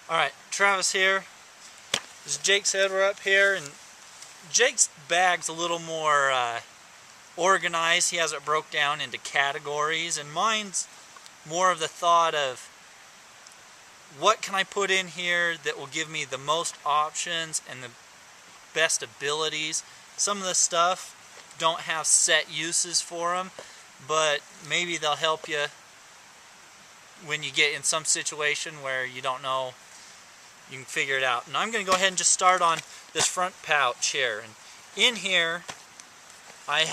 Alright, Travis here. As Jake said, we're up here, and Jake's bag's a little more organized. He has it broke down into categories, and mine's more of the thought of what can I put in here that will give me the most options and the best abilities. Some of the stuff don't have set uses for them, but maybe they'll help you when you get in some situation where you don't know. You can figure it out. And I'm going to go ahead and just start on this front pouch here. And in here, I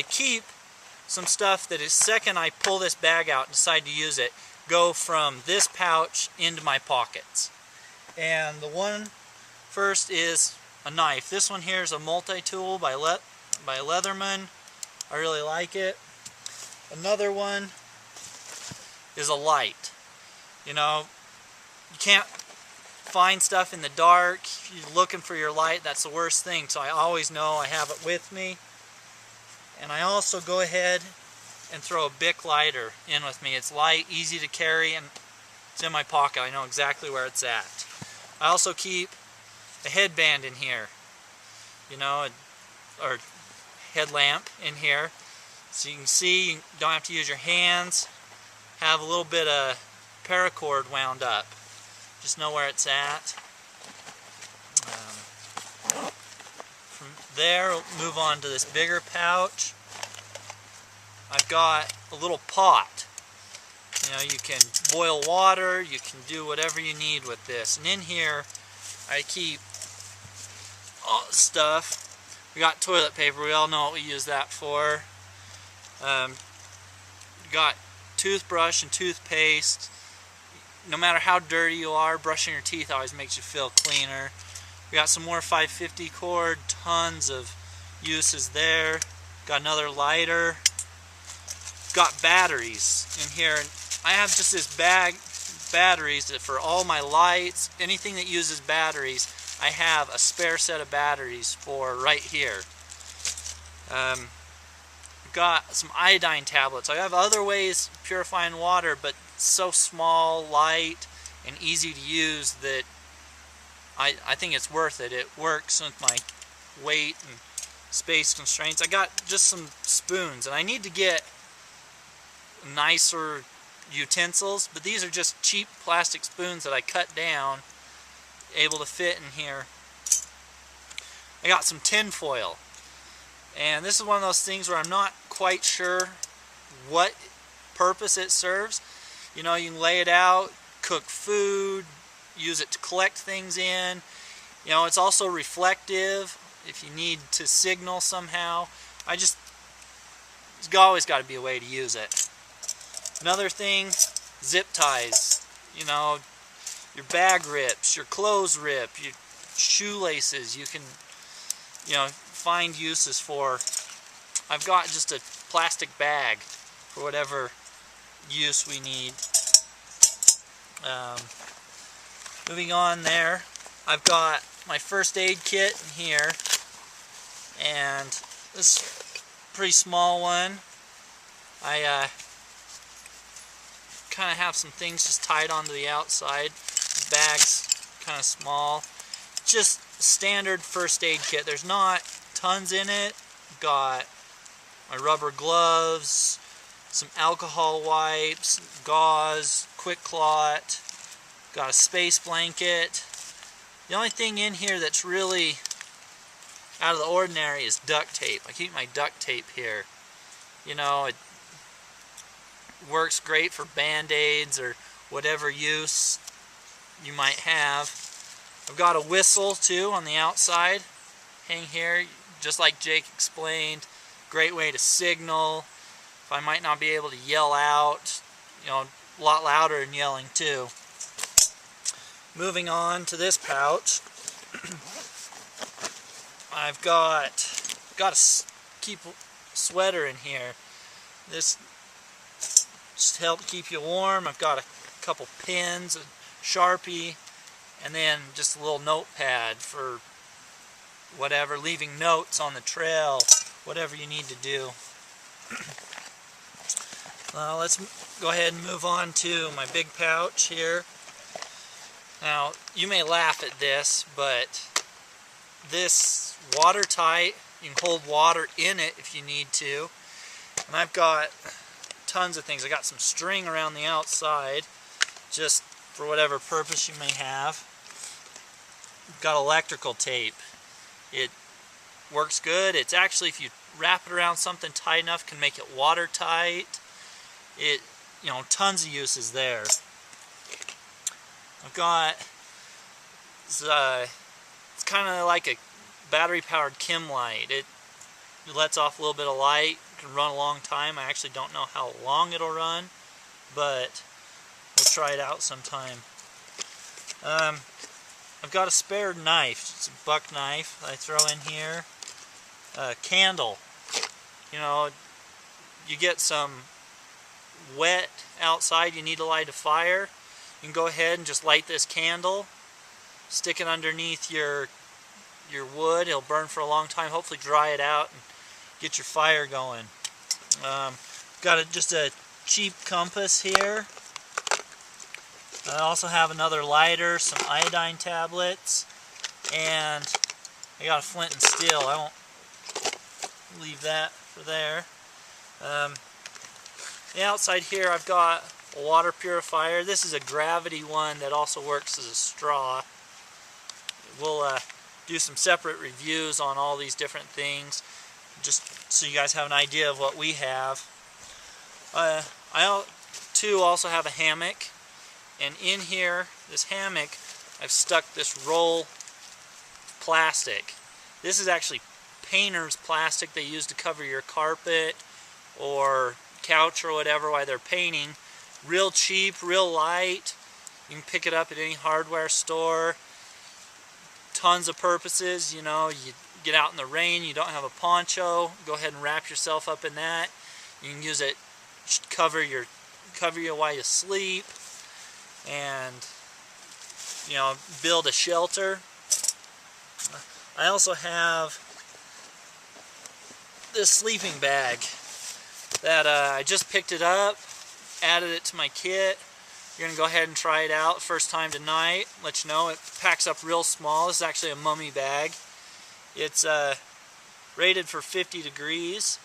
keep some stuff that is second I pull this bag out and decide to use it, go from this pouch into my pockets. And the one first is a knife. This one here is a multi-tool by Leatherman. I really like it. Another one is a light. You know, you can't find stuff in the dark. If you're looking for your light, that's the worst thing. So I always know I have it with me. And I also go ahead and throw a Bic lighter in with me. It's light, easy to carry, and it's in my pocket. I know exactly where it's at. I also keep a headband in here, you know, or headlamp in here. So you can see, you don't have to use your hands. Have a little bit of paracord wound up. Just know where it's at. From there, we'll move on to this bigger pouch. I've got a little pot. You know, you can boil water, you can do whatever you need with this. And in here, I keep all the stuff. We got toilet paper, we all know what we use that for. Got toothbrush and toothpaste. No matter how dirty you are, brushing your teeth always makes you feel cleaner. We got some more 550 cord, tons of uses there. Got another lighter. Got batteries in here. I have just this bag batteries that for all my lights, anything that uses batteries, I have a spare set of batteries for right here. Got some iodine tablets. I have other ways of purifying water, but so small, light, and easy to use that I think it's worth it. It works with my weight and space constraints. I got just some spoons, and I need to get nicer utensils, but these are just cheap plastic spoons that I cut down, able to fit in here. I got some tin foil, and this is one of those things where I'm not quite sure what purpose it serves. You know, you can lay it out, cook food, use it to collect things in. You know, it's also reflective if you need to signal somehow. There's always got to be a way to use it. Another thing, zip ties. You know, your bag rips, your clothes rip, your shoelaces, you can, you know, find uses for. I've got just a plastic bag for whatever use we need. Moving on there, I've got my first aid kit in here, and this is a pretty small one. I kind of have some things just tied onto the outside. The bag's kind of small. Just standard first aid kit. There's not tons in it. Got my rubber gloves, some alcohol wipes, gauze, quick clot, got a space blanket. The only thing in here that's really out of the ordinary is duct tape. I keep my duct tape here. You know, it works great for band-aids or whatever use you might have. I've got a whistle too on the outside. Hang here, just like Jake explained. Great way to signal. If I might not be able to yell out, you know, a lot louder than yelling too. Moving on to this pouch, I've got a keep sweater in here. This just help keep you warm. I've got a couple pens, a Sharpie, and then just a little notepad for whatever, leaving notes on the trail, whatever you need to do. Let's go ahead and move on to my big pouch here. Now, you may laugh at this, but this watertight, you can hold water in it if you need to. And I've got tons of things. I got some string around the outside, just for whatever purpose you may have. Got electrical tape. It works good. It's actually, if you wrap it around something tight enough, can make it watertight. It, you know, tons of uses there. I've got, it's kind of like a battery-powered chem light. It lets off a little bit of light. It can run a long time. I actually don't know how long it'll run, but we'll try it out sometime. I've got a spare knife. It's a buck knife I throw in here. A candle. You know, you get some wet outside, you need to light a fire. You can go ahead and just light this candle, stick it underneath your wood. It'll burn for a long time, hopefully dry it out and get your fire going. Got just a cheap compass here. I also have another lighter, some iodine tablets, and I got a flint and steel. I won't leave that for there. The outside here I've got a water purifier. This is a gravity one that also works as a straw. We'll do some separate reviews on all these different things, just so you guys have an idea of what we have. I too also have a hammock, and in here, this hammock, I've stuck this roll of plastic. This is actually painter's plastic they use to cover your carpet or couch or whatever while they're painting. Real cheap, real light. You can pick it up at any hardware store. Tons of purposes. You know, you get out in the rain, you don't have a poncho, go ahead and wrap yourself up in that. You can use it to cover you while you sleep, and you know, build a shelter. I also have this sleeping bag that I just picked it up, added it to my kit. You're going to go ahead and try it out first time tonight. Let you know, it packs up real small. This is actually a mummy bag. It's rated for 50 degrees,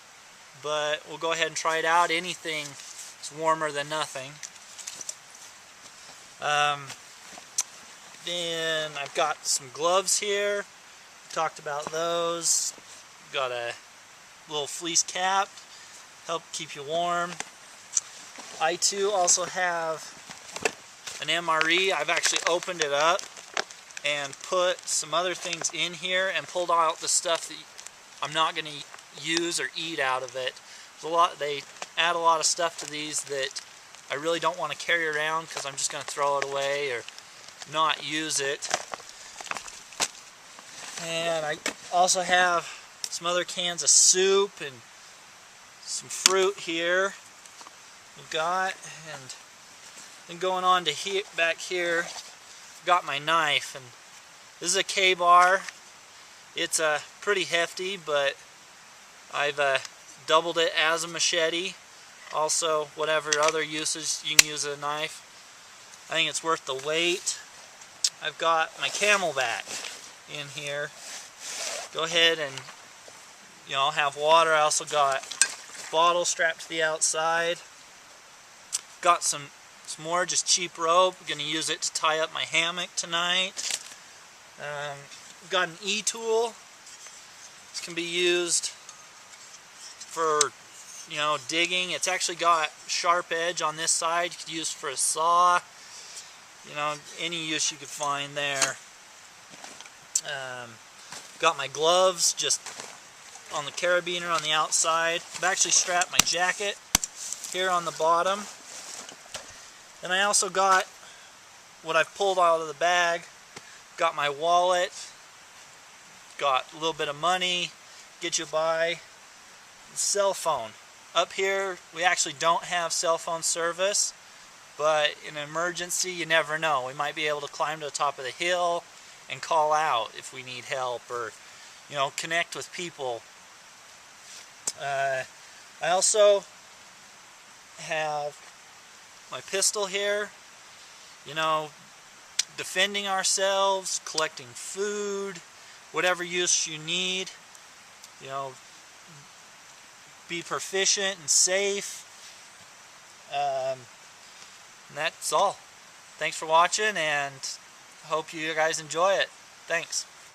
but we'll go ahead and try it out. Anything is warmer than nothing. Then I've got some gloves here. Talked about those. Got a little fleece cap, help keep you warm. I too also have an MRE. I've actually opened it up and put some other things in here and pulled out the stuff that I'm not going to use or eat out of it. They add a lot of stuff to these that I really don't want to carry around because I'm just going to throw it away or not use it. And I also have some other cans of soup and some fruit here we've got. And then going on to back here, I've got my knife, and this is a K-bar. It's pretty hefty, but I've doubled it as a machete. Also, whatever other uses you can use a knife, I think it's worth the weight. I've got my Camelbak in here. Go ahead and, you know, have water. I also got a bottle strapped to the outside. Got some more just cheap rope. I'm going to use it to tie up my hammock tonight. Got an E-tool. This can be used for, you know, digging. It's actually got sharp edge on this side. You could use it for a saw. You know, any use you could find there. Got my gloves just on the carabiner on the outside. I've actually strapped my jacket here on the bottom. And I also got what I've pulled out of the bag. Got my wallet. Got a little bit of money. Get you by. Cell phone. Up here, we actually don't have cell phone service, but in an emergency, you never know. We might be able to climb to the top of the hill and call out if we need help, or, you know, connect with people. I also have my pistol here, you know, defending ourselves, collecting food, whatever use you need, you know, be proficient and safe. And that's all. Thanks for watching, and hope you guys enjoy it. Thanks.